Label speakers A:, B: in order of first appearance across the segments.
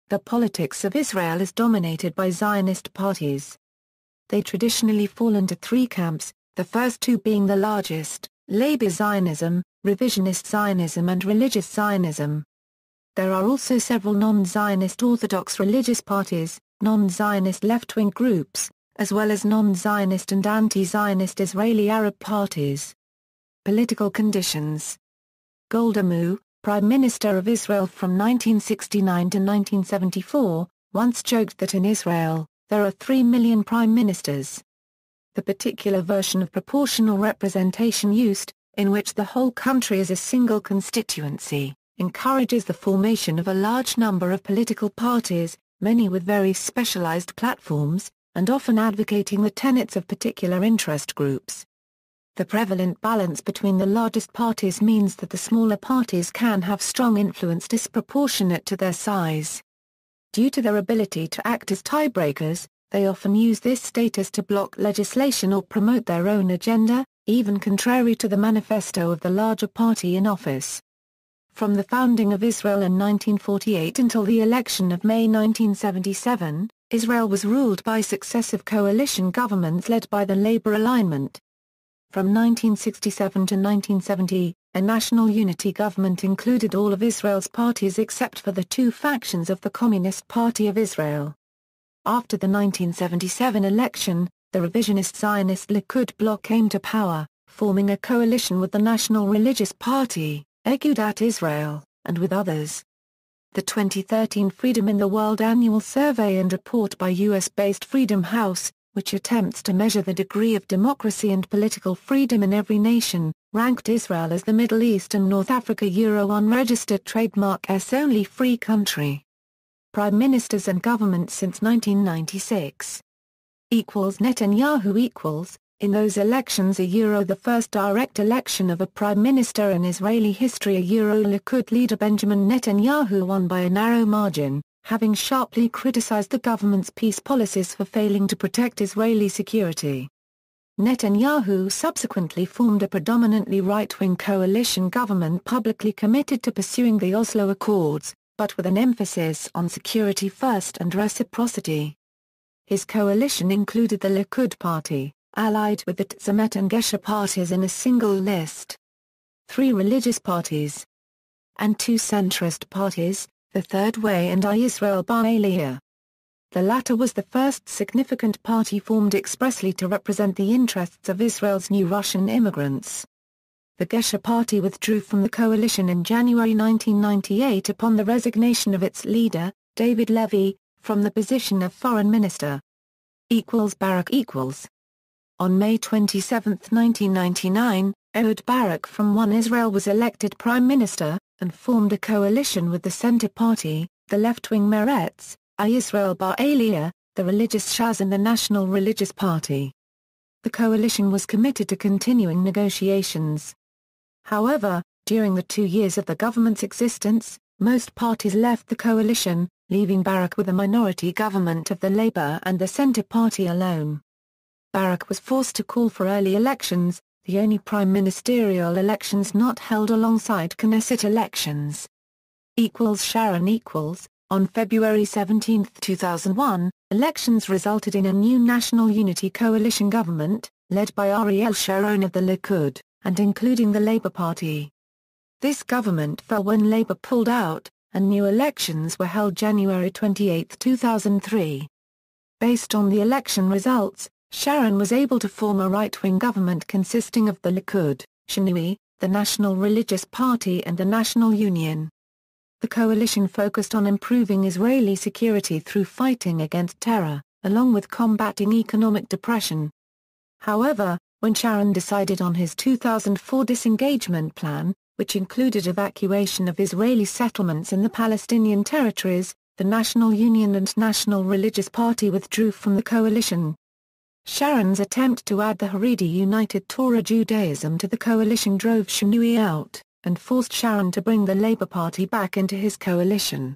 A: The politics of Israel is dominated by Zionist parties. They traditionally fall into three camps, the first two being the largest: labor Zionism, revisionist Zionism and religious Zionism. There are also several non-Zionist Orthodox religious parties, non-Zionist left-wing groups, as well as non-Zionist and anti-Zionist Israeli Arab parties. Political conditions. Golda Meir, Prime Minister of Israel from 1969 to 1974, once joked that in Israel, there are 3 million prime ministers. The particular version of proportional representation used, in which the whole country is a single constituency, encourages the formation of a large number of political parties, many with very specialized platforms, and often advocating the tenets of particular interest groups. The prevalent balance between the largest parties means that the smaller parties can have strong influence disproportionate to their size. Due to their ability to act as tiebreakers, they often use this status to block legislation or promote their own agenda, even contrary to the manifesto of the larger party in office. From the founding of Israel in 1948 until the election of May 1977, Israel was ruled by successive coalition governments led by the labor alignment. From 1967 to 1970, a national unity government included all of Israel's parties except for the two factions of the Communist Party of Israel. After the 1977 election, the revisionist Zionist Likud bloc came to power, forming a coalition with the National Religious Party, Agudat Israel, and with others. The 2013 Freedom in the World annual survey and report by US-based Freedom House, which attempts to measure the degree of democracy and political freedom in every nation, ranked Israel as the Middle East and North Africa unregistered trademark S-only free country. Prime ministers and governments since 1996. Netanyahu in those elections the first direct election of a prime minister in Israeli history Likud leader Benjamin Netanyahu won by a narrow margin, having sharply criticized the government's peace policies for failing to protect Israeli security. Netanyahu subsequently formed a predominantly right-wing coalition government publicly committed to pursuing the Oslo Accords, but with an emphasis on security first and reciprocity. His coalition included the Likud party, allied with the Tzamet and Gesher parties in a single list. 3 religious parties and 2 centrist parties, the Third Way and Israel ALll. The latter was the first significant party formed expressly to represent the interests of Israel's new Russian immigrants. The Gesher party withdrew from the coalition in January 1998 upon the resignation of its leader, David Levy, from the position of foreign minister. Barak. On May 27, 1999, Ehud Barak from One Israel was elected prime minister, and formed a coalition with the Center Party, the left-wing Meretz, Israel ALll, the religious Shas and the National Religious Party. The coalition was committed to continuing negotiations. However, during the 2 years of the government's existence, most parties left the coalition, leaving Barak with a minority government of the Labour and the Center Party alone. Barak was forced to call for early elections, the only prime ministerial elections not held alongside Knesset elections. Sharon. On February 17, 2001, elections resulted in a new national unity coalition government, led by Ariel Sharon of the Likud, and including the Labour Party. This government fell when Labour pulled out, and new elections were held January 28, 2003. Based on the election results, Sharon was able to form a right-wing government consisting of the Likud, Shinui, the National Religious Party and the National Union. The coalition focused on improving Israeli security through fighting against terror, along with combating economic depression. However, when Sharon decided on his 2004 disengagement plan, which included evacuation of Israeli settlements in the Palestinian territories, the National Union and National Religious Party withdrew from the coalition. Sharon's attempt to add the Haredi United Torah Judaism to the coalition drove Shinui out, and forced Sharon to bring the Labour Party back into his coalition.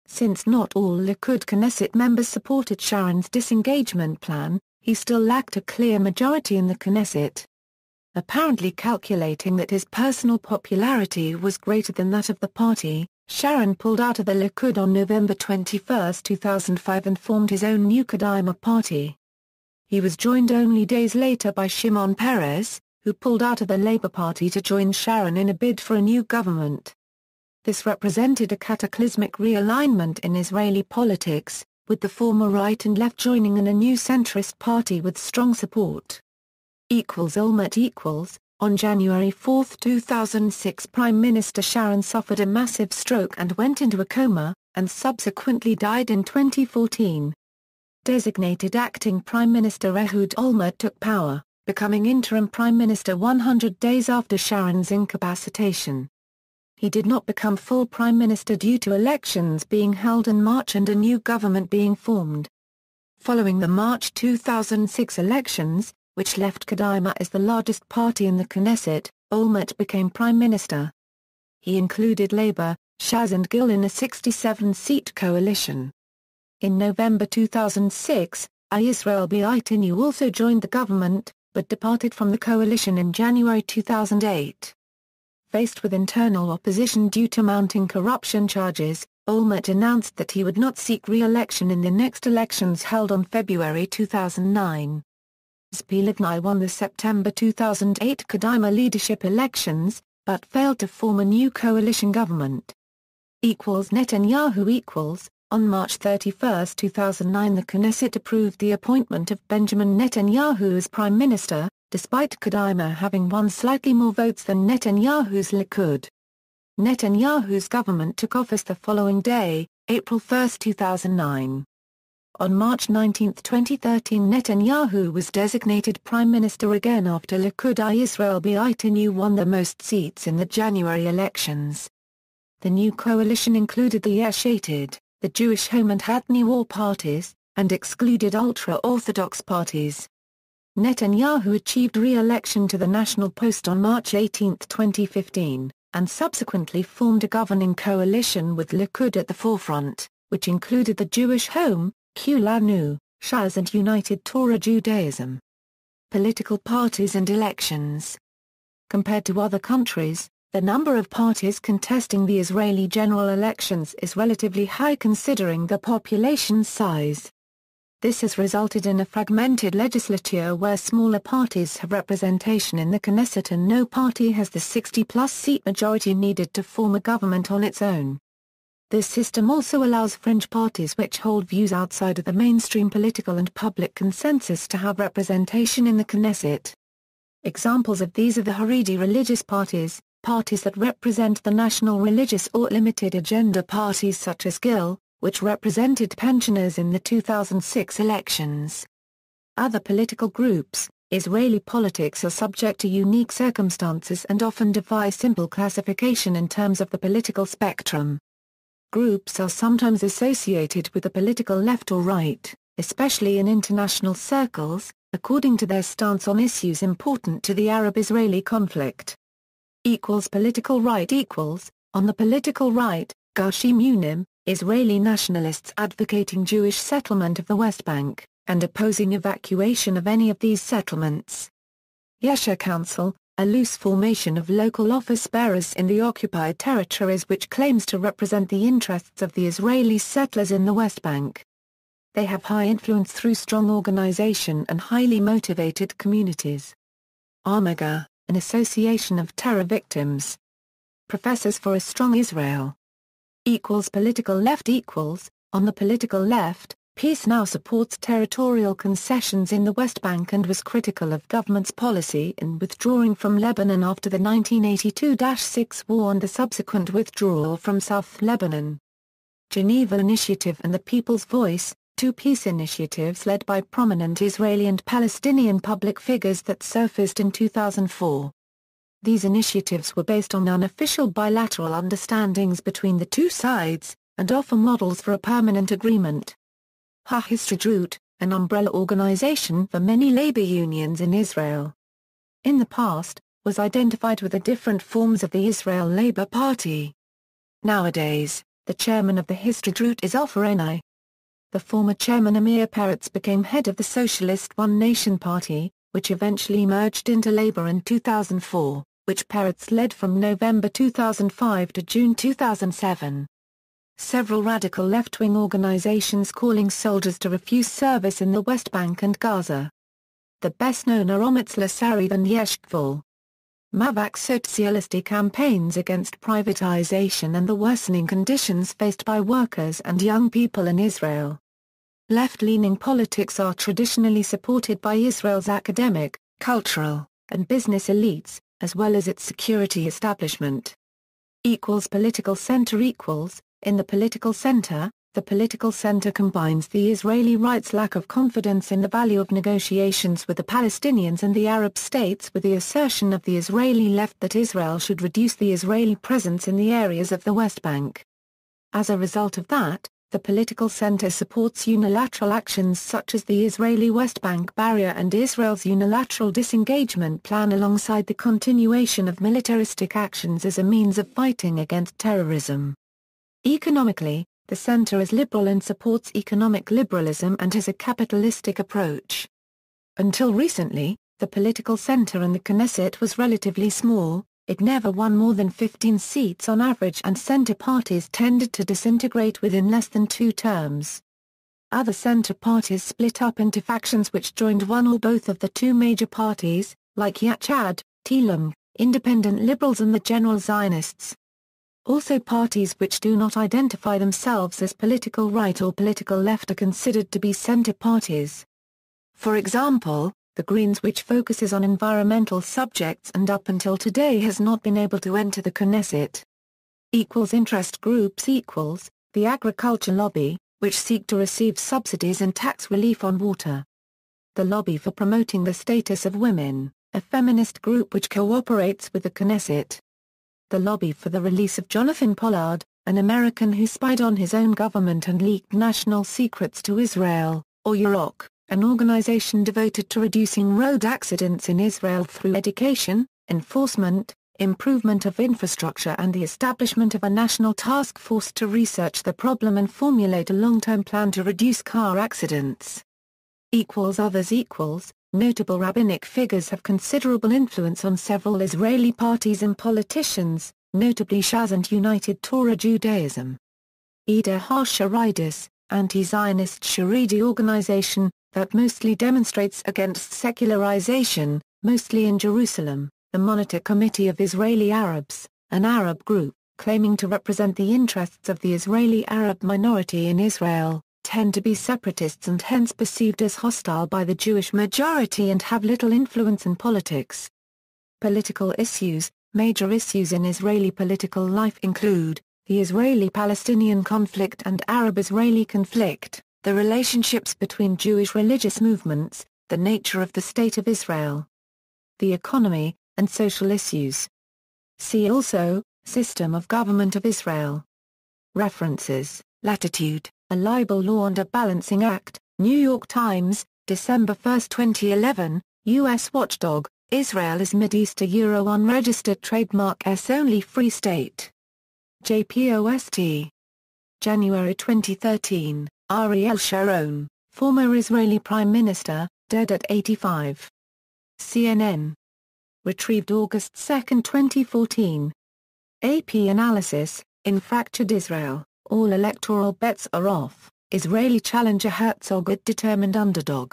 A: Since not all Likud Knesset members supported Sharon's disengagement plan, he still lacked a clear majority in the Knesset. Apparently calculating that his personal popularity was greater than that of the party, Sharon pulled out of the Likud on November 21, 2005 and formed his own new Kadima party. He was joined only days later by Shimon Peres, who pulled out of the Labour Party to join Sharon in a bid for a new government. This represented a cataclysmic realignment in Israeli politics, with the former right and left joining in a new centrist party with strong support. ALll. On January 4, 2006, Prime Minister Sharon suffered a massive stroke and went into a coma, and subsequently died in 2014. Designated acting Prime Minister Ehud Olmert took power, becoming interim Prime Minister 100 days after Sharon's incapacitation. He did not become full Prime Minister due to elections being held in March and a new government being formed. Following the March 2006 elections, which left Kadima as the largest party in the Knesset, Olmert became Prime Minister. He included Labour, Shas and ALll in a 67-seat coalition. In November 2006, ALll Beitinu also joined the government, but departed from the coalition in January 2008. Faced with internal opposition due to mounting corruption charges, Olmert announced that he would not seek re-election in the next elections held on February 2009. Zpilivni won the September 2008 Kadima leadership elections, but failed to form a new coalition government. Netanyahu. On March 31, 2009, the Knesset approved the appointment of Benjamin Netanyahu as Prime Minister, despite Kadima having won slightly more votes than Netanyahu's Likud. Netanyahu's government took office the following day, April 1, 2009. On March 19, 2013, Netanyahu was designated Prime Minister again after Likud ALll Beitinu won the most seats in the January elections. The new coalition included the Yesh Atid, the Jewish Home and Hatni War parties, and excluded ultra-Orthodox parties. Netanyahu achieved re-election to the national post on March 18, 2015, and subsequently formed a governing coalition with Likud at the forefront, which included the Jewish Home, Kulanu, Shas and United Torah Judaism. Political parties and elections. Compared to other countries, the number of parties contesting the Israeli general elections is relatively high considering the population size. This has resulted in a fragmented legislature where smaller parties have representation in the Knesset and no party has the 60-plus seat majority needed to form a government on its own. This system also allows fringe parties which hold views outside of the mainstream political and public consensus to have representation in the Knesset. Examples of these are the Haredi religious parties, parties that represent the national religious or limited agenda parties such as ALll, which represented pensioners in the 2006 elections. Other political groups. Israeli politics are subject to unique circumstances and often defy simple classification in terms of the political spectrum. Groups are sometimes associated with the political left or right, especially in international circles, according to their stance on issues important to the Arab-Israeli conflict. Political right. On the political right, Garshim Unim, Israeli nationalists advocating Jewish settlement of the West Bank, and opposing evacuation of any of these settlements. Yesha Council, a loose formation of local office bearers in the occupied territories which claims to represent the interests of the Israeli settlers in the West Bank. They have high influence through strong organization and highly motivated communities. Armaga, an association of terror victims. Professors for a Strong Israel. Political left. On the political left, Peace Now supports territorial concessions in the West Bank and was critical of government's policy in withdrawing from Lebanon after the 1982-6 war and the subsequent withdrawal from South Lebanon. Geneva Initiative and the People's Voice, two peace initiatives led by prominent Israeli and Palestinian public figures that surfaced in 2004. These initiatives were based on unofficial bilateral understandings between the two sides, and offer models for a permanent agreement. Histadrut, an umbrella organization for many labor unions in Israel. In the past, was identified with the different forms of the Israel Labor Party. Nowadays, the chairman of the Histadrut is Ofer Enai. The former chairman Amir Peretz became head of the Socialist One Nation Party, which eventually merged into Labour in 2004. which Peretz led from November 2005 to June 2007. Several radical left-wing organizations calling soldiers to refuse service in the West Bank and Gaza. The best known are Ometz Lasari and Yeshkvul. Mavak Sotsialisti campaigns against privatization and the worsening conditions faced by workers and young people in Israel. Left-leaning politics are traditionally supported by Israel's academic, cultural, and business elites, as well as its security establishment. Political center equals. In the political center combines the Israeli right's lack of confidence in the value of negotiations with the Palestinians and the Arab states with the assertion of the Israeli left that Israel should reduce the Israeli presence in the areas of the West Bank. As a result of that, the political center supports unilateral actions such as the Israeli West Bank barrier and Israel's unilateral disengagement plan alongside the continuation of militaristic actions as a means of fighting against terrorism. Economically, the center is liberal and supports economic liberalism and has a capitalistic approach. Until recently, the political center in the Knesset was relatively small, it never won more than 15 seats on average and center parties tended to disintegrate within less than 2 terms. Other center parties split up into factions which joined one or both of the 2 major parties, like Yachad, Telem, Independent Liberals and the General Zionists. Also parties which do not identify themselves as political right or political left are considered to be center parties. For example, the Greens, which focuses on environmental subjects and up until today has not been able to enter the Knesset. Interest groups the agriculture lobby, which seek to receive subsidies and tax relief on water. The lobby for promoting the status of women, a feminist group which cooperates with the Knesset. The lobby for the release of Jonathan Pollard, an American who spied on his own government and leaked national secrets to Israel, or ALll, an organization devoted to reducing road accidents in Israel through education, enforcement, improvement of infrastructure and the establishment of a national task force to research the problem and formulate a long-term plan to reduce car accidents. Others Notable rabbinic figures have considerable influence on several Israeli parties and politicians, notably Shas and United Torah Judaism. Ida HaSharidis, anti-Zionist Haredi organization, that mostly demonstrates against secularization, mostly in Jerusalem, the Monitor Committee of Israeli Arabs, an Arab group, claiming to represent the interests of the Israeli Arab minority in Israel, tend to be separatists and hence perceived as hostile by the Jewish majority and have little influence in politics. Political issues. Major issues in Israeli political life include the Israeli-Palestinian conflict and Arab-Israeli conflict, the relationships between Jewish religious movements, the nature of the State of Israel, the economy, and social issues. See also, System of Government of Israel. References, Latitude, a libel law under Balancing Act, New York Times, December 1, 2011, U.S. Watchdog, Israel is Mideast a unregistered trademark only free state. JPOST. January 2013, Ariel Sharon, former Israeli Prime Minister, dead at 85. CNN. Retrieved August 2, 2014. AP analysis, in fractured Israel, all electoral bets are off, Israeli challenger Herzog determined underdog.